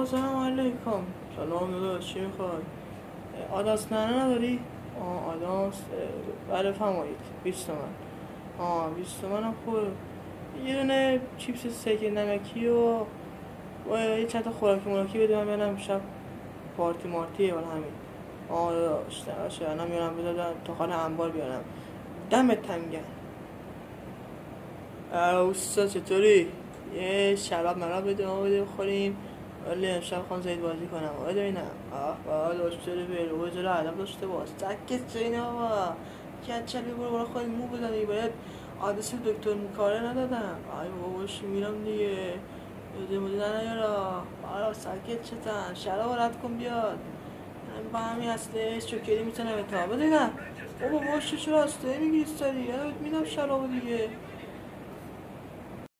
آقا سلام علیکم. سلام داداش، چی میخوای؟ آداس نانه نداری؟ آداس بفرمایید 20 تومن. 20 تومن هم خوبه. یه دونه چیپس سگ نمکی و یه چند تا خوراکی موراکی بده من برم شب پارتی مارتیه برای همین. داداش الان میارم بذارم تا خانه انبار بیارم. دمت تنگم. اوستا چطوری؟ یه شراب مراب بده ما بده بخوریم، ولی امشب خواهم زید بازی کنم. بده ببینم. داشت بره بیرو جلو عدم داشته باش. سکت چه اینه بابا، کچلی برو خواهی مو بزنی. باید آدرس دکتر مکاره ندادم. بابا باشی میرم دیگه. مدیده نیارا سکت چتن. شراب رد کن بیاد. با همین هستش چوکری میتونم اتحابه دیگم. بابا باشی چرا هسته میگی ایستادی؟ میدم شراب دیگه.